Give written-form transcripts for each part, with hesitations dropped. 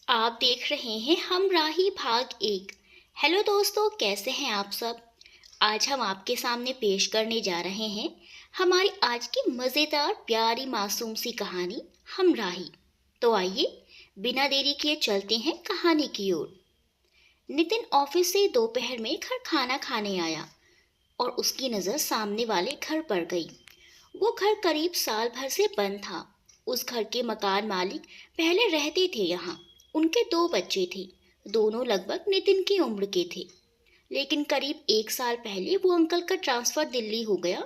आप देख रहे हैं हम राही भाग 1। हेलो दोस्तों, कैसे हैं आप सब। आज हम आपके सामने पेश करने जा रहे हैं हमारी आज की मज़ेदार प्यारी मासूम सी कहानी हम राही। तो आइए बिना देरी किए चलते हैं कहानी की ओर। नितिन ऑफिस से दोपहर में घर खाना खाने आया और उसकी नज़र सामने वाले घर पर गई। वो घर करीब साल भर से बंद था। उस घर के मकान मालिक पहले रहते थे यहाँ। उनके दो बच्चे थे, दोनों लगभग नितिन की उम्र के थे। लेकिन करीब एक साल पहले वो अंकल का ट्रांसफर दिल्ली हो गया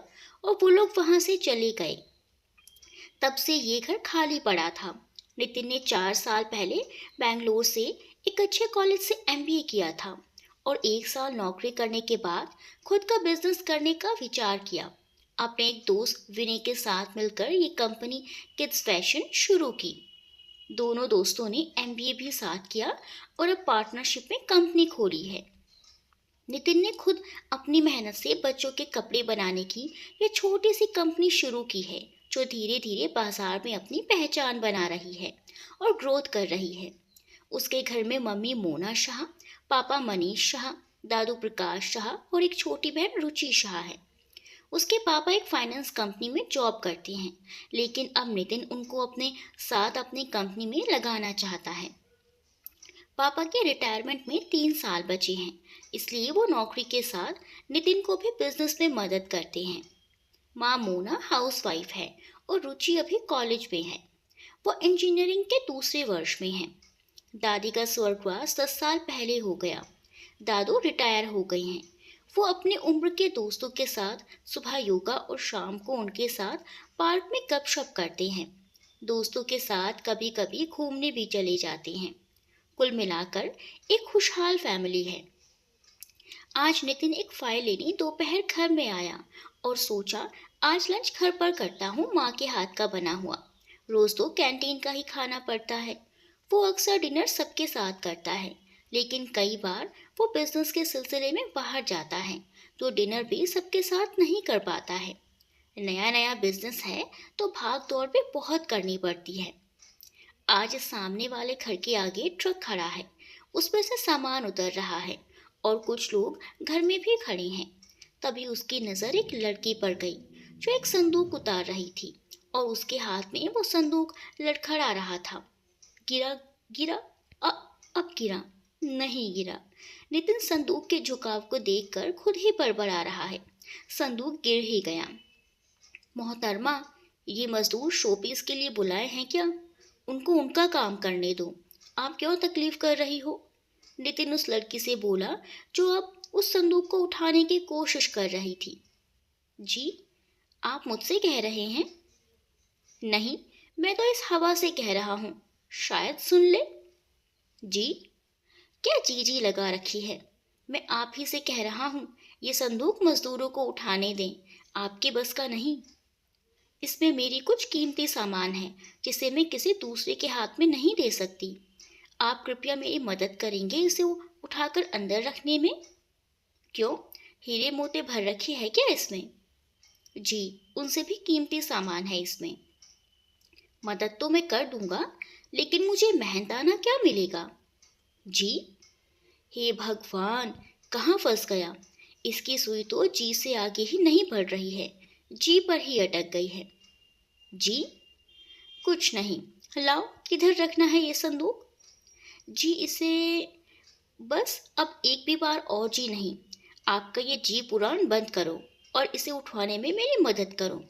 और वो लोग वहाँ से चले गए। तब से ये घर खाली पड़ा था। नितिन ने 4 साल पहले बैंगलोर से एक अच्छे कॉलेज से एमबीए किया था और एक साल नौकरी करने के बाद खुद का बिजनेस करने का विचार किया। अपने एक दोस्त विनय के साथ मिलकर ये कंपनी किड्स फैशन शुरू की। दोनों दोस्तों ने एमबीए भी साथ किया और अब पार्टनरशिप में कंपनी खोली है। नितिन ने खुद अपनी मेहनत से बच्चों के कपड़े बनाने की ये छोटी सी कंपनी शुरू की है, जो धीरे धीरे बाजार में अपनी पहचान बना रही है और ग्रोथ कर रही है। उसके घर में मम्मी मोना शाह, पापा मनीष शाह, दादू प्रकाश शाह और एक छोटी बहन रुचि शाह है। उसके पापा एक फाइनेंस कंपनी में जॉब करते हैं, लेकिन अब नितिन उनको अपने साथ अपनी कंपनी में लगाना चाहता है। पापा के रिटायरमेंट में 3 साल बचे हैं, इसलिए वो नौकरी के साथ नितिन को भी बिजनेस में मदद करते हैं। माँ मोना हाउसवाइफ है और रुचि अभी कॉलेज में है। वो इंजीनियरिंग के दूसरे वर्ष में है। दादी का स्वर्गवास 10 साल पहले हो गया। दादू रिटायर हो गए हैं। वो अपनी उम्र के दोस्तों के साथ सुबह योगा और शाम को उनके साथ पार्क में गपशप करते हैं। दोस्तों के साथ कभी कभी घूमने भी चले जाते हैं। कुल मिलाकर एक खुशहाल फैमिली है। आज नितिन एक फाइल लेने दोपहर घर में आया और सोचा आज लंच घर पर करता हूँ, माँ के हाथ का बना हुआ। रोज तो कैंटीन का ही खाना पड़ता है। वो अक्सर डिनर सबके साथ करता है, लेकिन कई बार वो बिजनेस के सिलसिले में बाहर जाता है तो डिनर भी सबके साथ नहीं कर पाता है। नया नया बिजनेस है तो भाग दौड़ भी बहुत करनी पड़ती है। आज सामने वाले घर के आगे ट्रक खड़ा है, उसमें से सामान उतर रहा है और कुछ लोग घर में भी खड़े हैं। तभी उसकी नज़र एक लड़की पर गई जो एक संदूक उतार रही थी और उसके हाथ में वो संदूक लड़खड़ा रहा था। गिरा, गिरा, अ, अब गिरा, नहीं गिरा। नितिन संदूक के झुकाव को देखकर खुद ही बड़बड़ा रहा है। संदूक गिर ही गया। मोहतरमा, ये मजदूर शोपीस के लिए बुलाए हैं क्या? उनको उनका काम करने दो। आप क्यों तकलीफ कर रही हो? नितिन उस लड़की से बोला जो अब उस संदूक को उठाने की कोशिश कर रही थी। जी, आप मुझसे कह रहे हैं? नहीं, मैं तो इस हवा से कह रहा हूँ, शायद सुन ले। जी? क्या जी जी लगा रखी है? मैं आप ही से कह रहा हूँ, ये संदूक मजदूरों को उठाने दें, आपके बस का नहीं। इसमें मेरी कुछ कीमती सामान है जिसे मैं किसी दूसरे के हाथ में नहीं दे सकती। आप कृपया मेरी मदद करेंगे इसे उठाकर अंदर रखने में? क्यों, हीरे मोती भर रखी है क्या इसमें? जी, उनसे भी कीमती सामान है इसमें। मदद तो मैं कर दूंगा, लेकिन मुझे मेहनताना क्या मिलेगा? जी? हे भगवान, कहाँ फंस गया। इसकी सुई तो जी से आगे ही नहीं बढ़ रही है, जी पर ही अटक गई है। जी? कुछ नहीं। लाओ, किधर रखना है ये संदूक? जी, इसे बस अब एक भी बार और जी नहीं। आपका ये जी पुराण बंद करो और इसे उठवाने में मेरी मदद करो।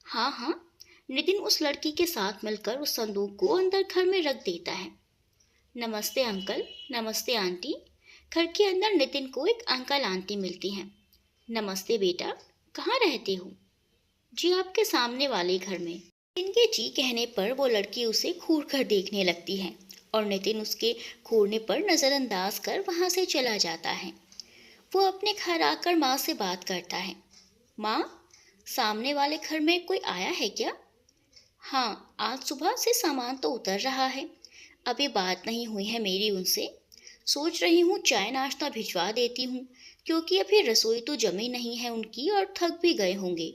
हाँ हाँ। नितिन उस लड़की के साथ मिलकर उस संदूक को अंदर घर में रख देता है। नमस्ते अंकल, नमस्ते आंटी। घर के अंदर नितिन को एक अंकल आंटी मिलती हैं। नमस्ते बेटा, कहाँ रहते हो? जी, आपके सामने वाले घर में। इनके जी कहने पर वो लड़की उसे घूर कर देखने लगती है और नितिन उसके घूरने पर नज़रअंदाज कर वहाँ से चला जाता है। वो अपने घर आकर माँ से बात करता है। माँ, सामने वाले घर में कोई आया है क्या? हाँ, आज सुबह से सामान तो उतर रहा है। अभी बात नहीं हुई है मेरी उनसे। सोच रही हूँ चाय नाश्ता भिजवा देती हूँ, क्योंकि अभी रसोई तो जमी नहीं है उनकी और थक भी गए होंगे।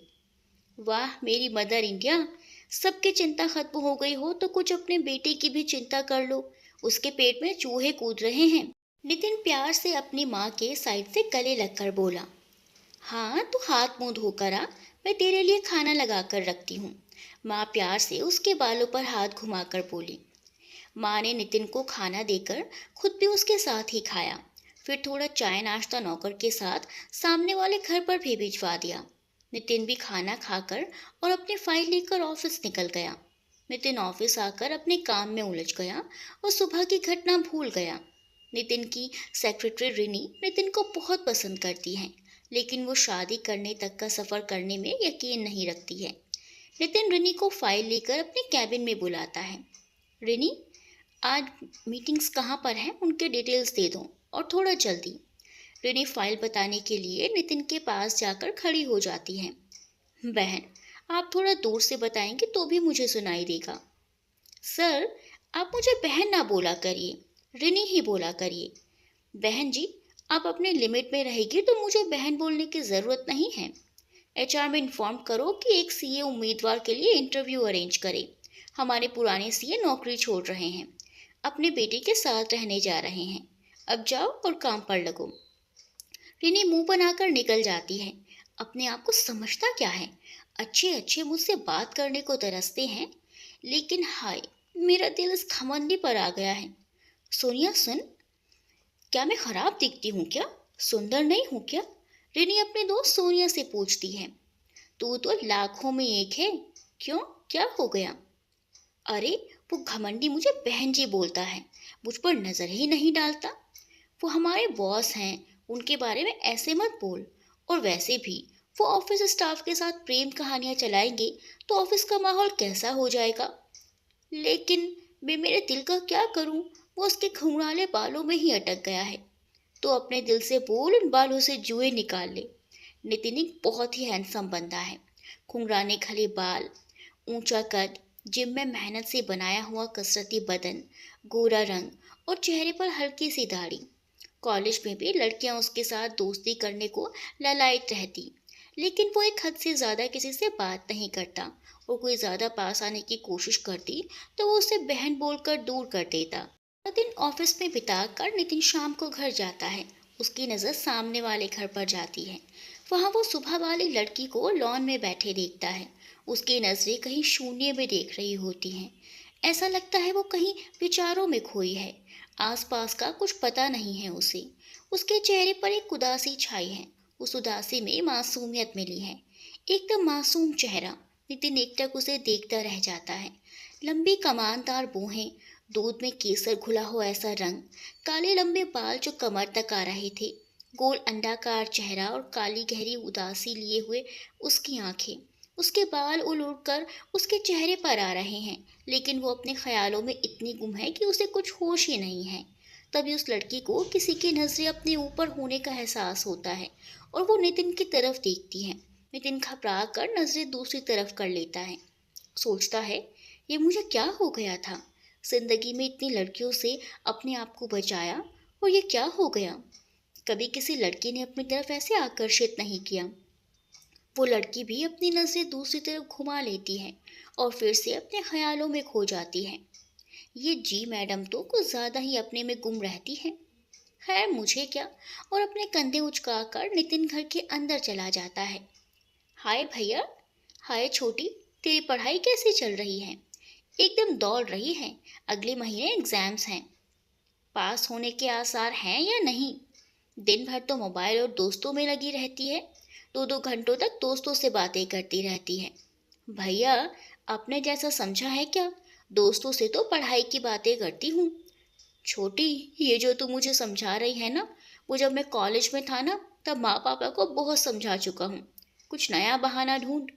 वाह मेरी मदर इंडिया, सबकी चिंता खत्म हो गई हो तो कुछ अपने बेटे की भी चिंता कर लो। उसके पेट में चूहे कूद रहे हैं। नितिन प्यार से अपनी माँ के साइड से गले लगकर बोला, हाँ तू हाथ मुंह धोकर आ, मैं तेरे लिए खाना लगा कर रखती हूँ। माँ प्यार से उसके बालों पर हाथ घुमाकर बोली। माँ ने नितिन को खाना देकर खुद भी उसके साथ ही खाया। फिर थोड़ा चाय नाश्ता नौकर के साथ सामने वाले घर पर भी भिजवा दिया। नितिन भी खाना खाकर और अपनी फाइल लेकर ऑफिस निकल गया। नितिन ऑफिस आकर अपने काम में उलझ गया और सुबह की घटना भूल गया। नितिन की सेक्रेटरी रिनी नितिन को बहुत पसंद करती है, लेकिन वो शादी करने तक का सफ़र करने में यकीन नहीं रखती है। नितिन रिनी को फाइल लेकर अपने कैबिन में बुलाता है। रिनी, आज मीटिंग्स कहाँ पर हैं, उनके डिटेल्स दे दो और थोड़ा जल्दी। रिनी फाइल बताने के लिए नितिन के पास जाकर खड़ी हो जाती है। बहन, आप थोड़ा दूर से बताएंगे तो भी मुझे सुनाई देगा। सर, आप मुझे बहन ना बोला करिए, रिनी ही बोला करिए। बहन जी, आप अपने लिमिट में रहेगी तो मुझे बहन बोलने की ज़रूरत नहीं है। एचआर में इन्फॉर्म करो कि एक सीए उम्मीदवार के लिए इंटरव्यू अरेंज करे। हमारे पुराने सीए नौकरी छोड़ रहे हैं, अपने बेटे के साथ रहने जा रहे हैं। अब जाओ और काम पर लगो। रिनी मुंह बनाकर निकल जाती है। अपने आप को समझता क्या है, अच्छे अच्छे मुझसे बात करने को तरसते हैं, लेकिन हाय, मेरा दिल इस घमंडी पर आ गया है। सोनिया सुन, क्या मैं खराब दिखती हूँ क्या, सुंदर नहीं हूँ क्या? रिनी अपने दोस्त सोनिया से पूछती है। तू तो लाखों में एक है, क्यों, क्या हो गया? अरे, वो घमंडी मुझे बहन जी बोलता है, मुझ पर नजर ही नहीं डालता। वो हमारे बॉस हैं, उनके बारे में ऐसे मत बोल। और वैसे भी वो ऑफिस स्टाफ के साथ प्रेम कहानियां चलाएंगे तो ऑफिस का माहौल कैसा हो जाएगा। लेकिन मैं मेरे दिल का क्या करूं, वो उसके घुंघराले बालों में ही अटक गया है। तो अपने दिल से बोल, उन बालों से जुए निकाल ले। नितिन एक बहुत ही हैंडसम बंदा है। घुंघराने खले बाल, ऊंचा कद, जिम में मेहनत से बनाया हुआ कसरती बदन, गोरा रंग और चेहरे पर हल्की सी दाढ़ी। कॉलेज में भी लड़कियां उसके साथ दोस्ती करने को ललायत रहती, लेकिन वो एक हद से ज़्यादा किसी से बात नहीं करता और कोई ज़्यादा पास आने की कोशिश करती तो वो उसे बहन बोलकर दूर कर देता। पूरा दिन ऑफिस में बिताकर नितिन शाम को घर जाता है। उसकी नज़र सामने वाले घर पर जाती है। वहाँ वो सुबह वाली लड़की को लॉन में बैठे देखता है। उसकी नज़रें कहीं शून्य में देख रही होती हैं। ऐसा लगता है वो कहीं विचारों में खोई है, आसपास का कुछ पता नहीं है उसे। उसके चेहरे पर एक उदासी छाई है। उस उदासी में मासूमियत मिली है, एकदम मासूम चेहरा। नितिन एकटक उसे देखता रह जाता है। लंबी कमानदार भौहें, दूध में केसर घुला हो ऐसा रंग, काले लंबे बाल जो कमर तक आ रहे थे, गोल अंडाकार चेहरा और काली गहरी उदासी लिए हुए उसकी आंखें। उसके बाल उड़ उड़ कर उसके चेहरे पर आ रहे हैं, लेकिन वो अपने ख्यालों में इतनी गुम है कि उसे कुछ होश ही नहीं है। तभी उस लड़की को किसी की नज़रें अपने ऊपर होने का एहसास होता है और वो नितिन की तरफ देखती है। नितिन घबरा कर नज़रें दूसरी तरफ कर लेता है। सोचता है, ये मुझे क्या हो गया था? जिंदगी में इतनी लड़कियों से अपने आप को बचाया और ये क्या हो गया? कभी किसी लड़की ने अपनी तरफ ऐसे आकर्षित नहीं किया। वो लड़की भी अपनी नज़रें दूसरी तरफ घुमा लेती है और फिर से अपने ख्यालों में खो जाती है। ये जी मैडम तो कुछ ज़्यादा ही अपने में गुम रहती है। खैर मुझे क्या, और अपने कंधे उचकाकर नितिन घर के अंदर चला जाता है। हाय भैया, हाय छोटी, तेरी पढ़ाई कैसी चल रही है? एकदम दौड़ रही है, अगले महीने एग्जाम्स हैं। पास होने के आसार हैं या नहीं? दिन भर तो मोबाइल और दोस्तों में लगी रहती है, दो दो घंटों तक दोस्तों से बातें करती रहती है। भैया, आपने जैसा समझा है क्या? दोस्तों से तो पढ़ाई की बातें करती हूँ। छोटी, ये जो तू मुझे समझा रही है ना, वो जब मैं कॉलेज में था ना, तब माँ पापा को बहुत समझा चुका हूँ। कुछ नया बहाना ढूंढ।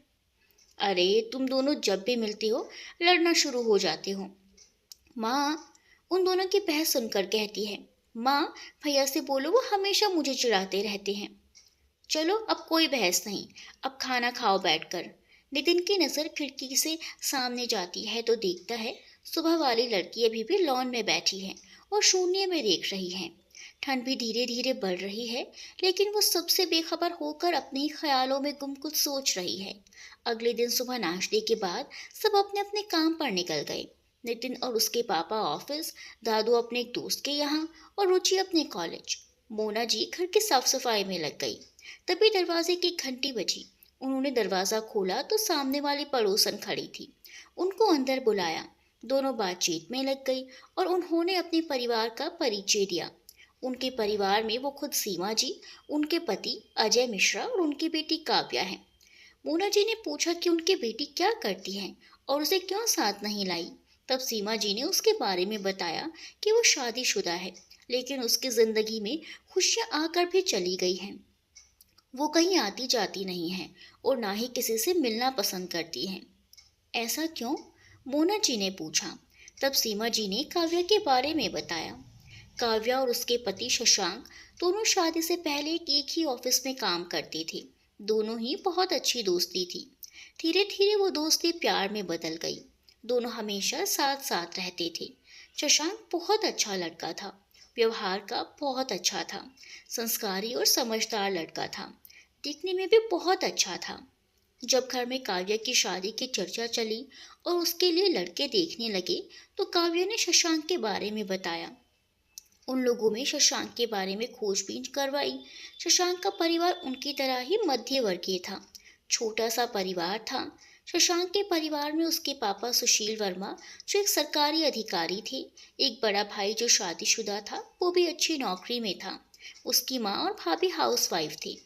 अरे, तुम दोनों जब भी मिलती हो लड़ना शुरू हो जाते हो। माँ उन दोनों की बहस सुनकर कहती है, माँ भैया से बोलो, वो हमेशा मुझे चिढ़ाते रहते हैं। चलो अब कोई बहस नहीं, अब खाना खाओ बैठकर। नितिन की नज़र खिड़की से सामने जाती है तो देखता है सुबह वाली लड़की अभी भी लॉन में बैठी है और शून्य में देख रही है। ठंड भी धीरे धीरे बढ़ रही है, लेकिन वो सबसे बेखबर होकर अपने ही ख्यालों में गुम कुछ सोच रही है। अगले दिन सुबह नाश्ते के बाद सब अपने अपने काम पर निकल गए। नितिन और उसके पापा ऑफिस, दादू अपने एक दोस्त के यहाँ और रुचि अपने कॉलेज। मोना जी घर की साफ सफाई में लग गई। तभी दरवाजे की घंटी बजी। उन्होंने दरवाजा खोला तो सामने वाली पड़ोसन खड़ी थी। उनको अंदर बुलाया। दोनों बातचीत में लग गई और उन्होंने अपने परिवार का परिचय दिया। उनके परिवार में वो खुद सीमा जी, उनके पति अजय मिश्रा और उनकी बेटी काव्या है। मोना जी ने पूछा कि उनकी बेटी क्या करती है और उसे क्यों साथ नहीं लाई। तब सीमा जी ने उसके बारे में बताया कि वो शादीशुदा है, लेकिन उसकी जिंदगी में खुशियां आकर भी चली गई हैं। वो कहीं आती जाती नहीं है और ना ही किसी से मिलना पसंद करती है। ऐसा क्यों? मोना जी ने पूछा। तब सीमा जी ने काव्या के बारे में बताया। काव्या और उसके पति शशांक दोनों शादी से पहले एक ही ऑफिस में काम करते थे। दोनों ही बहुत अच्छी दोस्ती थी। धीरे धीरे वो दोस्ती प्यार में बदल गई। दोनों हमेशा साथ साथ रहते थे। शशांक बहुत अच्छा लड़का था, व्यवहार का बहुत अच्छा था, संस्कारी और समझदार लड़का था, दिखने में भी बहुत अच्छा था। जब घर में काव्या की शादी की चर्चा चली और उसके लिए लड़के देखने लगे, तो काव्या ने शशांक के बारे में बताया। उन लोगों में शशांक के बारे में खोजबीन करवाई। शशांक का परिवार उनकी तरह ही मध्य वर्गीय था, छोटा सा परिवार था। शशांक के परिवार में उसके पापा सुशील वर्मा, जो एक सरकारी अधिकारी थे, एक बड़ा भाई जो शादीशुदा था, वो भी अच्छी नौकरी में था। उसकी माँ और भाभी हाउसवाइफ थी।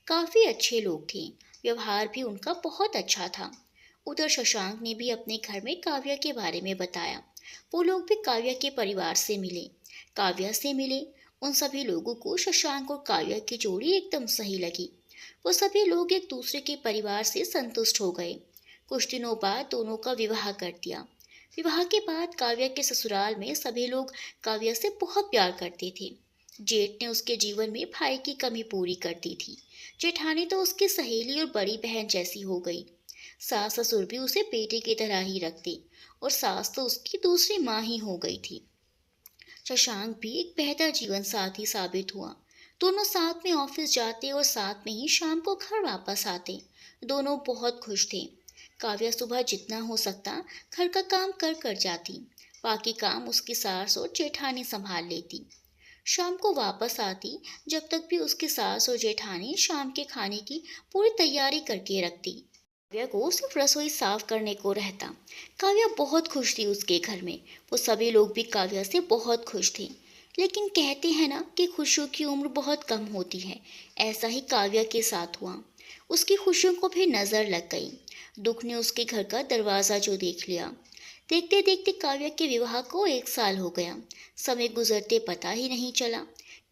काफी अच्छे लोग थे, व्यवहार भी उनका बहुत अच्छा था। उधर शशांक ने भी अपने घर में काव्या के बारे में बताया। वो लोग भी काव्या के परिवार से मिले, काव्या से मिले। उन सभी लोगों को शशांक और काव्या की जोड़ी एकदम सही लगी। वो सभी लोग एक दूसरे के परिवार से संतुष्ट हो गए। कुछ दिनों बाद दोनों का विवाह कर दिया। विवाह के बाद काव्या के ससुराल में सभी लोग काव्या से बहुत प्यार करते थे। जेठ ने उसके जीवन में भाई की कमी पूरी कर दी थी। जेठानी तो उसकी सहेली और बड़ी बहन जैसी हो गई। सास ससुर भी उसे बेटे की तरह ही रखते और सास तो उसकी दूसरी माँ ही हो गई थी। शशांक भी एक बेहतर जीवन साथी साबित हुआ। दोनों साथ में ऑफिस जाते और साथ में ही शाम को घर वापस आते। दोनों बहुत खुश थे। काव्या सुबह जितना हो सकता घर का काम कर कर जाती, बाकी काम उसकी सास और जेठानी संभाल लेती। शाम को वापस आती, जब तक भी उसकी सास और जेठानी शाम के खाने की पूरी तैयारी करके रखती। काव्या को सिर्फ रसोई साफ करने को रहता। काव्या बहुत खुश थी उसके घर में। वो सभी लोग भी काव्या से बहुत खुश थे। लेकिन कहते हैं ना कि खुशियों की उम्र बहुत कम होती है। ऐसा ही काव्या के साथ हुआ। उसकी खुशियों को भी नजर लग गई। दुख ने उसके घर का दरवाजा जो देख लिया। देखते देखते काव्या के विवाह को 1 साल हो गया। समय गुजरते पता ही नहीं चला।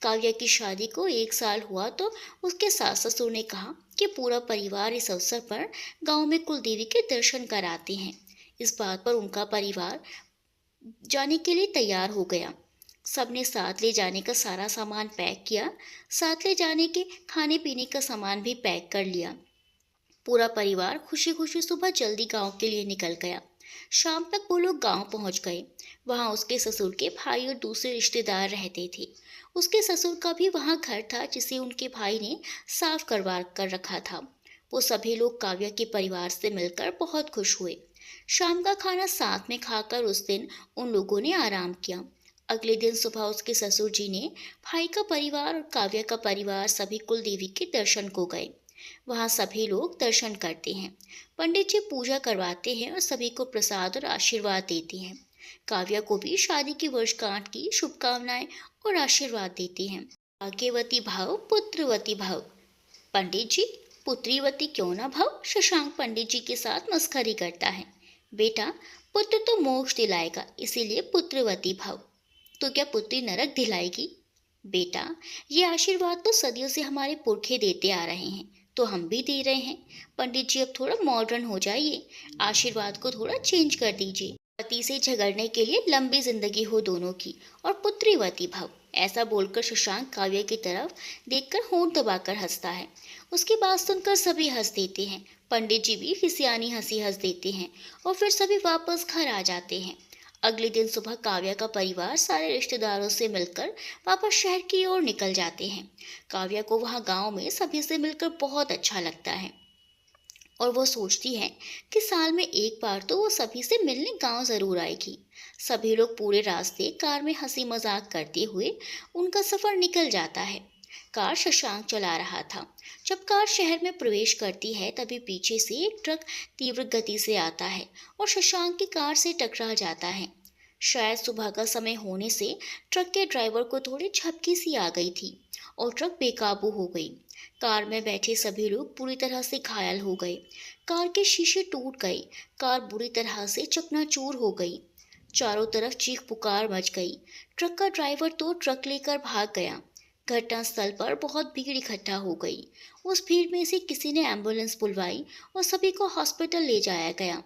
काव्या की शादी को 1 साल हुआ तो उसके सास ससुर ने कहा कि पूरा परिवार इस अवसर पर गांव में कुलदेवी के दर्शन कराते हैं। इस बात पर उनका परिवार जाने के लिए तैयार हो गया। सबने साथ ले जाने का सारा सामान पैक किया। साथ ले जाने के खाने पीने का सामान भी पैक कर लिया। पूरा परिवार खुशी खुशी सुबह जल्दी गांव के लिए निकल गया। शाम तक वो लोग गांव पहुंच गए। वहां उसके ससुर के भाई और दूसरे रिश्तेदार रहते थे। उसके ससुर का भी वहां घर था, जिसे उनके भाई ने साफ करवा कर रखा था। वो सभी लोग काव्या के परिवार से मिलकर बहुत खुश हुए। शाम का खाना साथ में खाकर उस दिन उन लोगों ने आराम किया। अगले दिन सुबह उसके ससुर जी ने भाई का परिवार और काव्या का परिवार सभी कुल देवी के दर्शन को गए। वहां सभी लोग दर्शन करते हैं। पंडित जी पूजा करवाते हैं और सभी को प्रसाद और आशीर्वाद देते हैं। काव्या को भी शादी की वर्षगांठ की शुभकामनाएं और आशीर्वाद देते हैं। भाग्यवती भाव पुत्रवती भाव। पंडित जी, पुत्रीवती क्यों ना भाव? शशांक पंडित जी के साथ मस्खरी करता है। बेटा, पुत्र तो मोक्ष दिलाएगा, इसीलिए पुत्रवती भाव। तो क्या पुत्री नरक दिलाएगी? बेटा, ये आशीर्वाद तो सदियों से हमारे पुरखे देते आ रहे हैं, तो हम भी दे रहे हैं। पंडित जी अब थोड़ा मॉडर्न हो जाइए, आशीर्वाद को थोड़ा चेंज कर दीजिए। पति से झगड़ने के लिए लंबी जिंदगी हो दोनों की और पुत्रीवती भव। ऐसा बोलकर शशांक काव्या की तरफ देखकर होंठ दबाकर हंसता है। उसकी बात सुनकर सभी हंस देते हैं। पंडित जी भी फिसियानी हंसी हंस देते हैं और फिर सभी वापस घर आ जाते हैं। अगले दिन सुबह काव्या का परिवार सारे रिश्तेदारों से मिलकर वापस शहर की ओर निकल जाते हैं। काव्या को वहां गांव में सभी से मिलकर बहुत अच्छा लगता है। और वो सोचती है कि साल में एक बार तो वो सभी से मिलने गांव जरूर आएगी। सभी लोग पूरे रास्ते कार में हंसी मजाक करते हुए उनका सफर निकल जाता है। कार शशांक चला रहा था। जब कार शहर में प्रवेश करती है तभी पीछे से एक ट्रक तीव्र गति से आता है और शशांक की कार से टकरा जाता है। शायद सुबह का समय होने से ट्रक के ड्राइवर को थोड़ी झपकी सी आ गई थी और ट्रक बेकाबू हो गई। कार में बैठे सभी लोग पूरी तरह से घायल हो गए। कार के शीशे टूट गए। कार बुरी तरह से चकनाचूर हो गई। चारों तरफ चीख पुकार मच गई। ट्रक का ड्राइवर तो ट्रक लेकर भाग गया। घटनास्थल पर बहुत भीड़ इकट्ठा हो गई। उस भीड़ में से किसी ने एम्बुलेंस बुलवाई और सभी को हॉस्पिटल ले जाया गया।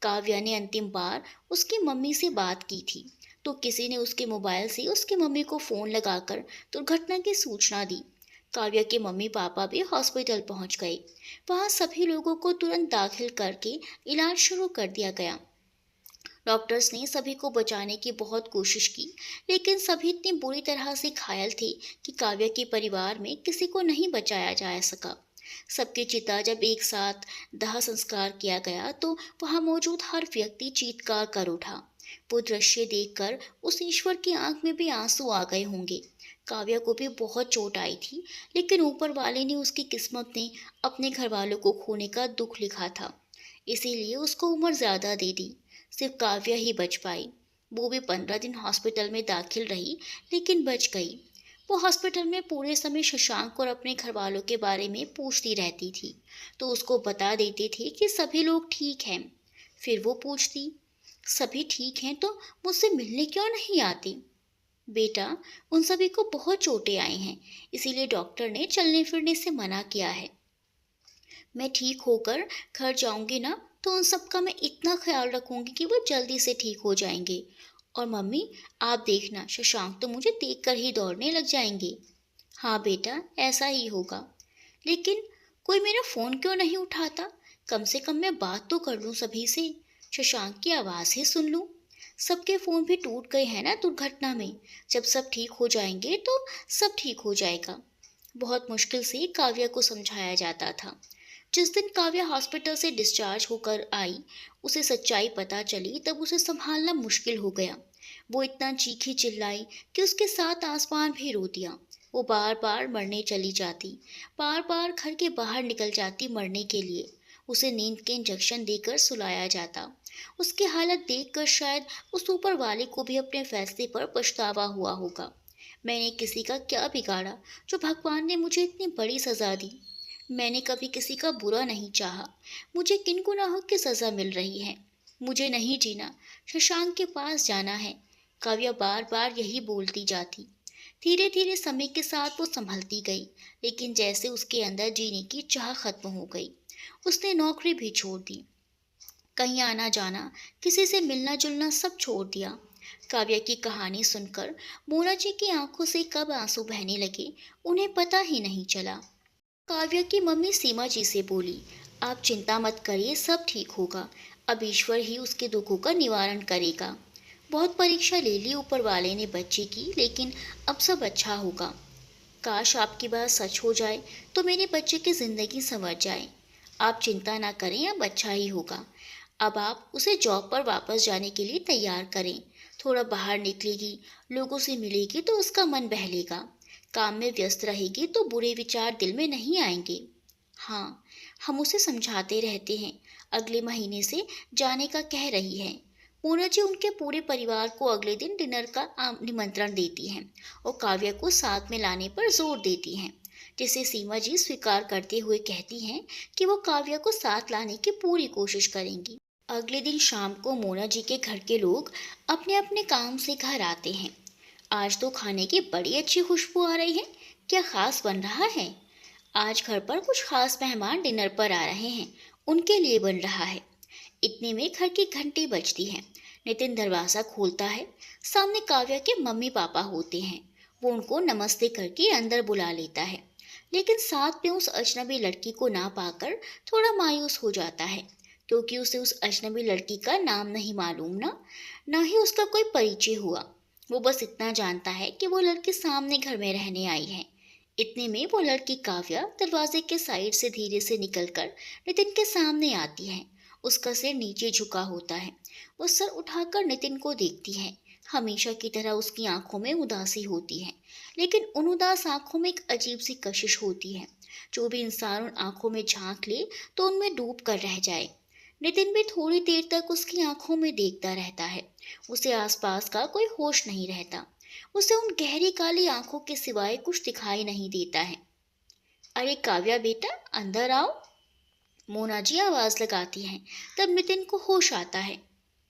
काव्या ने अंतिम बार उसकी मम्मी से बात की थी तो किसी ने उसके मोबाइल से उसकी मम्मी को फोन लगाकर दुर्घटना की सूचना दी। काव्या के मम्मी पापा भी हॉस्पिटल पहुंच गए। वहां सभी लोगों को तुरंत दाखिल करके इलाज शुरू कर दिया गया। डॉक्टर्स ने सभी को बचाने की बहुत कोशिश की, लेकिन सभी इतनी बुरी तरह से घायल थे कि काव्या के परिवार में किसी को नहीं बचाया जा सका। सबकी चिता जब एक साथ दाह संस्कार किया गया तो वहां मौजूद हर व्यक्ति चीत्कार कर उठा। वो दृश्य देखकर उस ईश्वर की आंख में भी आंसू आ गए होंगे। काव्या को भी बहुत चोट आई थी, लेकिन ऊपर वाले ने उसकी किस्मत ने अपने घर वालों को खोने का दुख लिखा था, इसीलिए उसको उम्र ज्यादा दे दी। सिर्फ काव्या ही बच पाई। वो भी 15 दिन हॉस्पिटल में दाखिल रही, लेकिन बच गई। वो हॉस्पिटल में पूरे समय शशांक और अपने घर वालों के बारे में पूछती रहती थी, तो उसको बता देते थे कि सभी लोग ठीक हैं। फिर वो पूछती, सभी ठीक हैं तो मुझसे मिलने क्यों नहीं आते? बेटा, उन सभी को बहुत चोटें आई हैं, इसीलिए डॉक्टर ने चलने फिरने से मना किया है। मैं ठीक होकर घर जाऊंगी ना तो उन सब का मैं इतना ख्याल रखूंगी कि वो जल्दी से ठीक हो जाएंगे। और मम्मी, आप देखना, शशांक तो मुझे देखकर ही दौड़ने लग जाएंगे। हाँ बेटा, ऐसा ही होगा। लेकिन कोई मेरा फोन क्यों नहीं उठाता? कम से कम मैं बात तो कर लूं सभी से, शशांक की आवाज़ ही सुन लूं। सबके फोन भी टूट गए हैं ना दुर्घटना में। जब सब ठीक हो जाएंगे तो सब ठीक हो जाएगा। बहुत मुश्किल से काव्या को समझाया जाता था। जिस दिन काव्या हॉस्पिटल से डिस्चार्ज होकर आई, उसे सच्चाई पता चली तब उसे संभालना मुश्किल हो गया। वो इतना चीखी चिल्लाई कि उसके साथ आसमान भी रो दिया। वो बार बार मरने चली जाती, बार बार घर के बाहर निकल जाती मरने के लिए। उसे नींद के इंजेक्शन देकर सुलाया जाता। उसकी हालत देखकर शायद उस ऊपर वाले को भी अपने फैसले पर पछतावा हुआ होगा। मैंने किसी का क्या बिगाड़ा जो भगवान ने मुझे इतनी बड़ी सजा दी? मैंने कभी किसी का बुरा नहीं चाहा। मुझे किन गुनाहों की सजा मिल रही है? मुझे नहीं जीना, शशांक के पास जाना है। काव्या बार बार यही बोलती जाती। धीरे धीरे समय के साथ वो संभलती गई, लेकिन जैसे उसके अंदर जीने की चाह खत्म हो गई। उसने नौकरी भी छोड़ दी, कहीं आना जाना, किसी से मिलना जुलना सब छोड़ दिया। काव्या की कहानी सुनकर मोना जी की आंखों से कब आंसू बहने लगे उन्हें पता ही नहीं चला। काव्या की मम्मी सीमा जी से बोली, आप चिंता मत करिए, सब ठीक होगा। अब ईश्वर ही उसके दुखों का निवारण करेगा। बहुत परीक्षा ले ली ऊपर वाले ने बच्चे की, लेकिन अब सब अच्छा होगा। काश आपकी बात सच हो जाए तो मेरे बच्चे की जिंदगी संवर जाए। आप चिंता ना करें, अब अच्छा ही होगा। अब आप उसे जॉब पर वापस जाने के लिए तैयार करें। थोड़ा बाहर निकलेगी, लोगों से मिलेगी तो उसका मन बहलेगा। काम में व्यस्त रहेगी तो बुरे विचार दिल में नहीं आएंगे। हाँ, हम उसे समझाते रहते हैं। अगले महीने से जाने का कह रही है। मोना जी उनके पूरे परिवार को अगले दिन डिनर का निमंत्रण देती हैं और काव्या को साथ में लाने पर जोर देती हैं, जिसे सीमा जी स्वीकार करते हुए कहती हैं कि वो काव्या को साथ लाने की पूरी कोशिश करेंगी। अगले दिन शाम को मोना जी के घर के लोग अपने अपने काम से घर आते हैं। आज तो खाने की बड़ी अच्छी खुशबू आ रही है, क्या खास बन रहा है? आज घर पर कुछ खास मेहमान डिनर पर आ रहे हैं, उनके लिए बन रहा है। इतने में घर की घंटी बजती है। नितिन दरवाज़ा खोलता है। सामने काव्या के मम्मी पापा होते हैं। वो उनको नमस्ते करके अंदर बुला लेता है, लेकिन साथ में उस अजनबी लड़की को ना पाकर थोड़ा मायूस हो जाता है, क्योंकि उसे उस अजनबी लड़की का नाम नहीं मालूम ना ही उसका कोई परिचय हुआ। वो बस इतना जानता है कि वो लड़की सामने घर में रहने आई है। इतने में वो लड़की काव्या दरवाजे के साइड से धीरे से निकलकर नितिन के सामने आती है। उसका सिर नीचे झुका होता है। वो सर उठाकर नितिन को देखती है। हमेशा की तरह उसकी आंखों में उदासी होती है, लेकिन उन उदास आंखों में एक अजीब सी कशिश होती है। जो भी इंसान उन आंखों में झांक ले तो उनमें डूब कर रह जाए। नितिन भी थोड़ी देर तक उसकी आंखों में देखता रहता है। उसे आसपास का कोई होश नहीं रहता। उसे उन गहरी काली आंखों के सिवाय कुछ दिखाई नहीं देता है। अरे काव्या बेटा, अंदर आओ, मोना जी आवाज लगाती हैं। तब नितिन को होश आता है।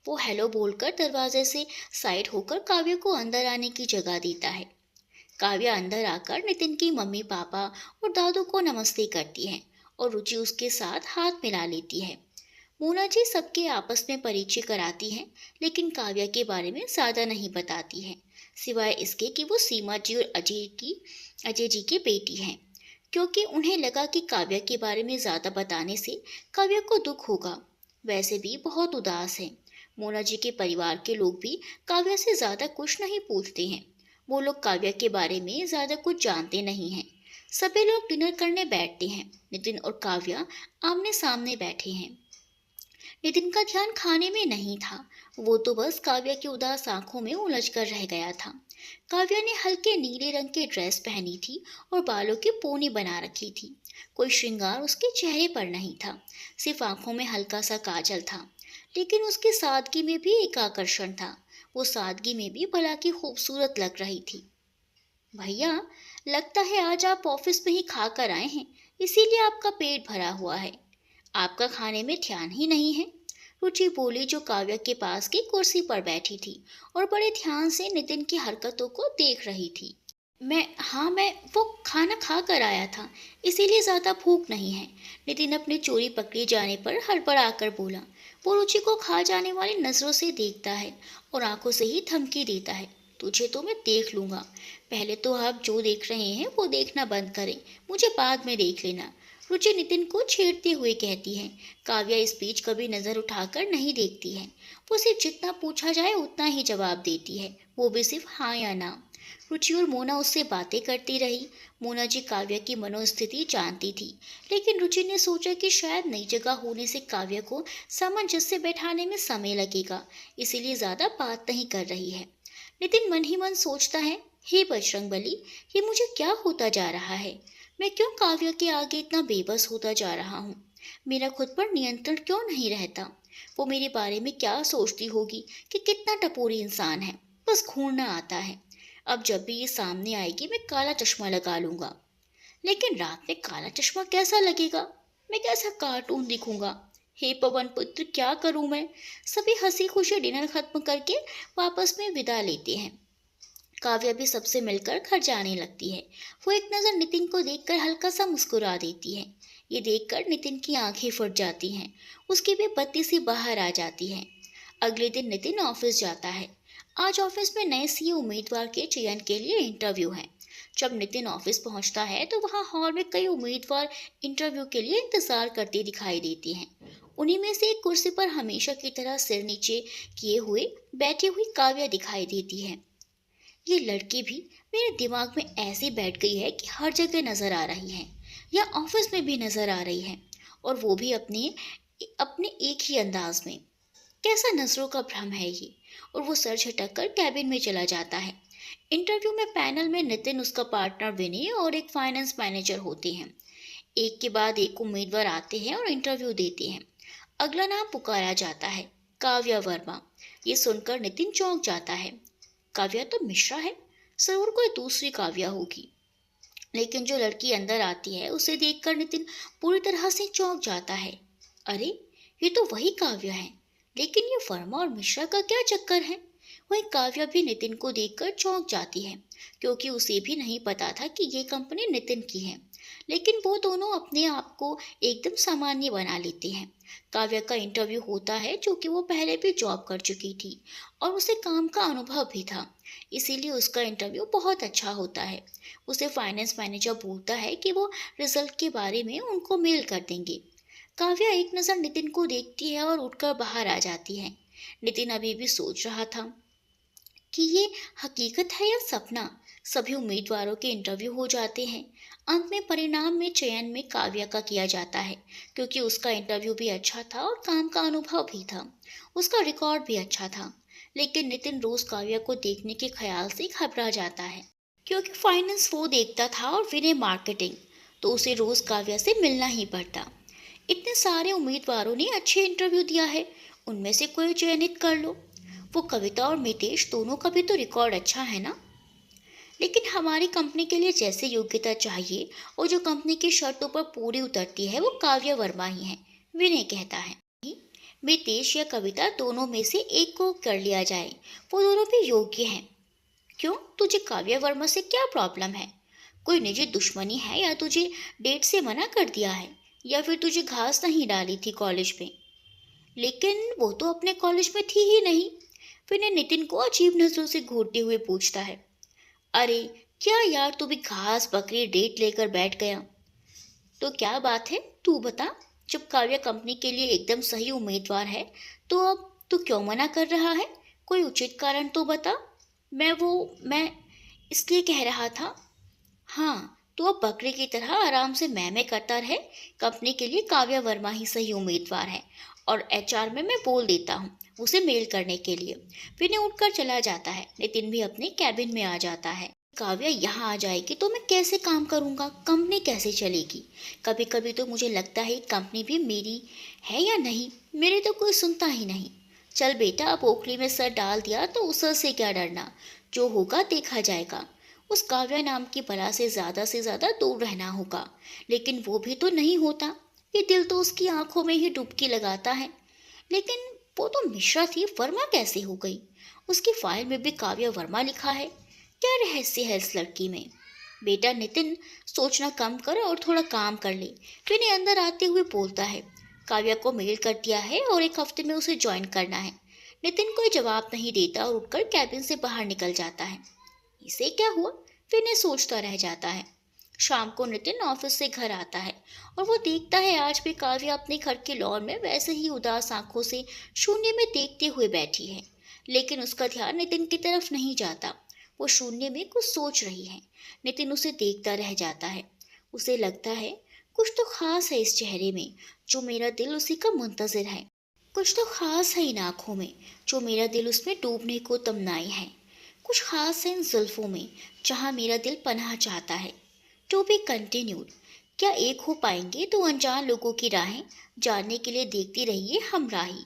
वो हेलो बोलकर दरवाजे से साइड होकर काव्या को अंदर आने की जगह देता है। काव्या अंदर आकर नितिन की मम्मी पापा और दादू को नमस्ते करती है और रुचि उसके साथ हाथ मिला लेती है। मोना जी सबके आपस में परिचय कराती हैं, लेकिन काव्या के बारे में ज़्यादा नहीं बताती है, सिवाय इसके कि वो सीमा जी और अजय जी की बेटी हैं, क्योंकि उन्हें लगा कि काव्या के बारे में ज़्यादा बताने से काव्या को दुख होगा। वैसे भी बहुत उदास है। मोना जी के परिवार के लोग भी काव्या से ज़्यादा कुछ नहीं पूछते हैं। वो लोग काव्या के बारे में ज़्यादा कुछ जानते नहीं हैं। सभी लोग डिनर करने बैठते हैं। नितिन और काव्या आमने सामने बैठे हैं। नितिन का ध्यान खाने में नहीं था। वो तो बस काव्या की उदास आंखों में उलझ कर रह गया था। काव्या ने हल्के नीले रंग की ड्रेस पहनी थी और बालों की पोनी बना रखी थी। कोई श्रृंगार उसके चेहरे पर नहीं था, सिर्फ आंखों में हल्का सा काजल था। लेकिन उसकी सादगी में भी एक आकर्षण था। वो सादगी में भी भला की खूबसूरत लग रही थी। भैया, लगता है आज आप ऑफिस में ही खा कर आए हैं, इसीलिए आपका पेट भरा हुआ है। आपका खाने में ध्यान ही नहीं है, रुचि बोली, जो काव्या के पास की कुर्सी पर बैठी थी और बड़े ध्यान से नितिन की हरकतों को देख रही थी। मैं वो खाना खा कर आया था, इसीलिए ज़्यादा भूख नहीं है। नितिन अपने चोरी पकड़े जाने पर हड़बड़ाकर बोला। वो रुचि को खा जाने वाली नज़रों से देखता है और आंखों से ही धमकी देता है, तुझे तो मैं देख लूँगा। पहले तो आप जो देख रहे हैं वो देखना बंद करें, मुझे बाद में देख लेना, रुचि नितिन को छेड़ते हुए कहती है। काव्या इस बीच कभी नजर उठाकर नहीं देखती है। वो सिर्फ जितना पूछा जाए उतना ही जवाब देती है, वो भी सिर्फ हाँ या ना। रुचि और मोना उससे बातें करती रही। मोना जी काव्या की मनोस्थिति जानती थी, लेकिन रुचि ने सोचा कि शायद नई जगह होने से काव्या को सामंजस्य बैठाने में समय लगेगा, इसीलिए ज्यादा बात नहीं कर रही है। नितिन मन ही मन सोचता है, हे बजरंगबली, ये मुझे क्या होता जा रहा है? मैं क्यों काव्या के आगे इतना बेबस होता जा रहा हूँ? मेरा खुद पर नियंत्रण क्यों नहीं रहता? वो मेरे बारे में क्या सोचती होगी कि कितना टपोरी इंसान है, बस घूरना आता है। अब जब भी ये सामने आएगी मैं काला चश्मा लगा लूंगा। लेकिन रात में काला चश्मा कैसा लगेगा? मैं कैसा कार्टून दिखूंगा? हे पवन पुत्र, क्या करूं मैं? सभी हंसी खुशी डिनर खत्म करके वापस में विदा लेते हैं। काव्या भी सबसे मिलकर घर जाने लगती है। वो एक नज़र नितिन को देखकर हल्का सा मुस्कुरा देती है। ये देखकर नितिन की आंखें फट जाती हैं। उसकी भी बत्ती सी बाहर आ जाती है। अगले दिन नितिन ऑफिस जाता है। आज ऑफिस में नए सीए उम्मीदवार के चयन के लिए इंटरव्यू है। जब नितिन ऑफिस पहुंचता है तो वहां हॉल में कई उम्मीदवार इंटरव्यू के लिए इंतजार करते दिखाई देते हैं। उन्हीं में से एक कुर्सी पर हमेशा की तरह सिर नीचे किए हुए बैठी हुई काव्या दिखाई देती है। ये लड़की भी मेरे दिमाग में ऐसी बैठ गई है कि हर जगह नजर आ रही है, या ऑफिस में भी नजर आ रही है, और वो भी अपने अपने एक ही अंदाज में। कैसा नजरों का भ्रम है ये? और वो सर झटक कर कैबिन में चला जाता है। इंटरव्यू में पैनल में नितिन, उसका पार्टनर विनय और एक फाइनेंस मैनेजर होते हैं। एक के बाद एक उम्मीदवार आते हैं और इंटरव्यू देते हैं। अगला नाम पुकारा जाता है, काव्या वर्मा। ये सुनकर नितिन चौंक जाता है। काव्या तो मिश्रा है, जरूर कोई दूसरी काव्या होगी। लेकिन जो लड़की अंदर आती है उसे देखकर नितिन पूरी तरह से चौंक जाता है। अरे, ये तो वही काव्या है, लेकिन ये वर्मा और मिश्रा का क्या चक्कर है? वहीं काव्या भी नितिन को देखकर चौंक जाती है, क्योंकि उसे भी नहीं पता था कि ये कंपनी नितिन की है। लेकिन वो दोनों अपने आप को एकदम सामान्य बना लेते हैं। काव्या का इंटरव्यू होता है, जो कि वो पहले भी जॉब कर चुकी थी और उसे काम का अनुभव भी था, इसीलिए उसका इंटरव्यू बहुत अच्छा होता है। उसे फाइनेंस मैनेजर बोलता है कि वो रिजल्ट के बारे में उनको मेल कर देंगे। काव्या एक नज़र नितिन को देखती है और उठकर बाहर आ जाती है। नितिन अभी भी सोच रहा था कि ये हकीकत है या सपना। सभी उम्मीदवारों के इंटरव्यू हो जाते हैं। अंत में परिणाम में चयन में काव्या का किया जाता है, क्योंकि उसका इंटरव्यू भी अच्छा था और काम का अनुभव भी था। उसका रिकॉर्ड भी अच्छा था। लेकिन नितिन रोज काव्या को देखने के ख्याल से घबरा जाता है, क्योंकि फाइनेंस वो देखता था और विनय मार्केटिंग, तो उसे रोज काव्या से मिलना ही पड़ता। इतने सारे उम्मीदवारों ने अच्छे इंटरव्यू दिया है, उनमें से कोई चयनित कर लो। वो कविता और मितेश दोनों का भी तो रिकॉर्ड अच्छा है ना। लेकिन हमारी कंपनी के लिए जैसे योग्यता चाहिए और जो कंपनी की शर्तों पर पूरी उतरती है वो काव्या वर्मा ही है, विनय कहता है। मितेश या कविता दोनों में से एक को कर लिया जाए, वो दोनों भी योग्य हैं। क्यों, तुझे काव्या वर्मा से क्या प्रॉब्लम है? कोई निजी दुश्मनी है या तुझे डेट से मना कर दिया है, या फिर तुझे घास नहीं डाली थी कॉलेज में? लेकिन वो तो अपने कॉलेज में थी ही नहीं। विनय नितिन को अजीब नजरों से घूरते हुए पूछता है। अरे क्या यार, तू भी घास बकरी डेट लेकर बैठ गया? तो क्या बात है, तू बता। जब काव्या कंपनी के लिए एकदम सही उम्मीदवार है, तो अब तू क्यों मना कर रहा है? कोई उचित कारण तो बता। मैं इसलिए कह रहा था। हाँ, तो अब बकरी की तरह आराम से मैं करता रहे। कंपनी के लिए काव्या वर्मा ही सही उम्मीदवार है, और एचआर में मैं बोल देता हूँ उसे मेल करने के लिए। विनय उठकर चला जाता है। नितिन भी अपने कैबिन में आ जाता है। काव्या यहाँ आ जाएगी तो मैं कैसे काम करूँगा, कंपनी कैसे चलेगी? कभी कभी तो मुझे लगता है कंपनी भी मेरी है या नहीं, मेरे तो कोई सुनता ही नहीं। चल बेटा, अब ओखली में सर डाल दिया तो उस सर से क्या डरना, जो होगा देखा जाएगा। उस काव्या नाम की बला से ज्यादा दूर रहना होगा। लेकिन वो भी तो नहीं होता, ये दिल तो उसकी आंखों में ही डुबकी लगाता है। लेकिन वो तो मिश्रा थी, वर्मा कैसे हो गई? उसकी फाइल में भी काव्या वर्मा लिखा है। क्या रहस्य है इस लड़की में? बेटा नितिन, सोचना कम कर और थोड़ा काम कर ले। विनय अंदर आते हुए बोलता है। काव्या को मेल कर दिया है और 1 हफ्ते में उसे ज्वाइन करना है। नितिन कोई जवाब नहीं देता और उठकर कैबिन से बाहर निकल जाता है। इसे क्या हुआ, विनय सोचता रह जाता है। शाम को नितिन ऑफिस से घर आता है और वो देखता है आज भी काव्या अपने घर के लॉन में वैसे ही उदास आंखों से शून्य में देखते हुए बैठी है। लेकिन उसका ध्यान नितिन की तरफ नहीं जाता। वो शून्य में कुछ सोच रही है। नितिन उसे देखता रह जाता है। उसे लगता है कुछ तो खास है इस चेहरे में, जो मेरा दिल उसी का मुंतजिर है। कुछ तो खास है इन आंखों में, जो मेरा दिल उसमें डूबने को तमनाई है। कुछ खास है इन जुल्फों में, जहाँ मेरा दिल पनाह चाहता है। To be continued. क्या एक हो पाएंगे तो अनजान लोगों की राहें जानने के लिए देखती रहिए हमराही।